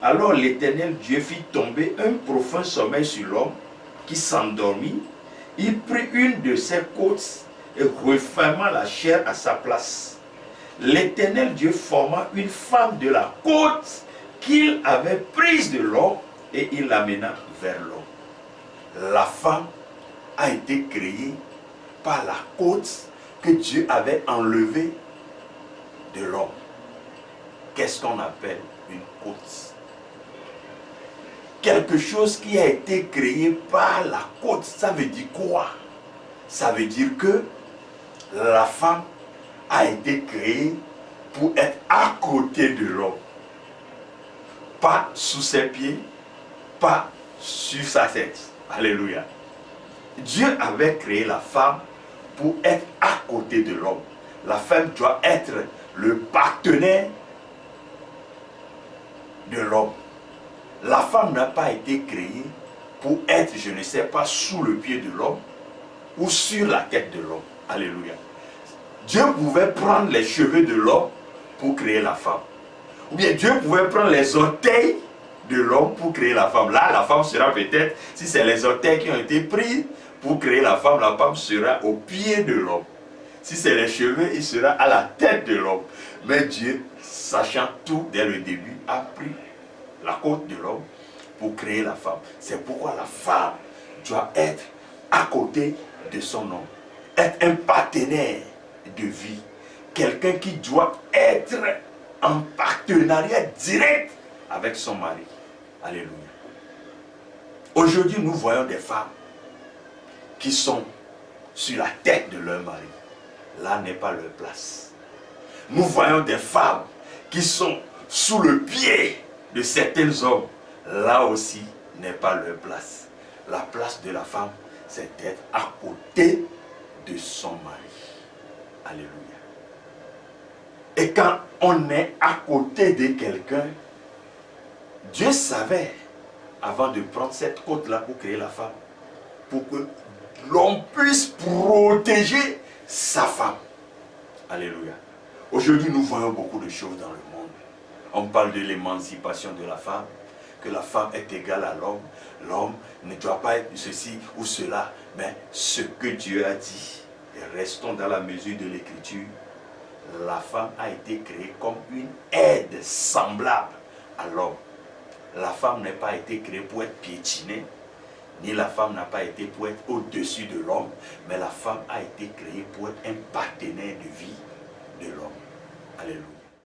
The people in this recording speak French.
Alors l'Éternel Dieu fit tomber un profond sommeil sur l'homme qui s'endormit. Il prit une de ses côtes et referma la chair à sa place. L'Éternel Dieu forma une femme de la côte qu'il avait prise de l'homme et il l'amena vers l'homme. La femme a été créée par la côte que Dieu avait enlevée de l'homme. Qu'est-ce qu'on appelle une côte? Quelque chose qui a été créé par la côte, ça veut dire quoi? Ça veut dire que la femme a été créée pour être à côté de l'homme. Pas sous ses pieds, pas sur sa tête. Alléluia. Dieu avait créé la femme pour être à côté de l'homme. La femme doit être le partenaire de l'homme. La femme n'a pas été créée pour être, je ne sais pas, sous le pied de l'homme ou sur la tête de l'homme. Alléluia. Dieu pouvait prendre les cheveux de l'homme pour créer la femme. Ou bien Dieu pouvait prendre les orteils de l'homme pour créer la femme. Là, la femme sera peut-être, si c'est les orteils qui ont été pris pour créer la femme sera au pied de l'homme. Si c'est les cheveux, il sera à la tête de l'homme. Mais Dieu, sachant tout dès le début, a pris la côte de l'homme pour créer la femme. C'est pourquoi la femme doit être à côté de son homme. Être un partenaire de vie. Quelqu'un qui doit être en partenariat direct avec son mari. Alléluia. Aujourd'hui, nous voyons des femmes qui sont sur la tête de leur mari. Là n'est pas leur place. Nous voyons des femmes qui sont sous le pied de certains hommes. Là aussi n'est pas leur place. La place de la femme, c'est d'être à côté de son mari. Alléluia. Et quand on est à côté de quelqu'un, Dieu savait, avant de prendre cette côte-là pour créer la femme, pour que l'homme puisse protéger sa femme. Alléluia. Aujourd'hui, nous voyons beaucoup de choses dans le monde. On parle de l'émancipation de la femme, que la femme est égale à l'homme. L'homme ne doit pas être ceci ou cela, mais ce que Dieu a dit. Et restons dans la mesure de l'Écriture. La femme a été créée comme une aide semblable à l'homme. La femme n'a pas été créée pour être piétinée, ni la femme n'a pas été pour être au-dessus de l'homme, mais la femme a été créée pour être un partenaire de vie de l'homme. Alléluia.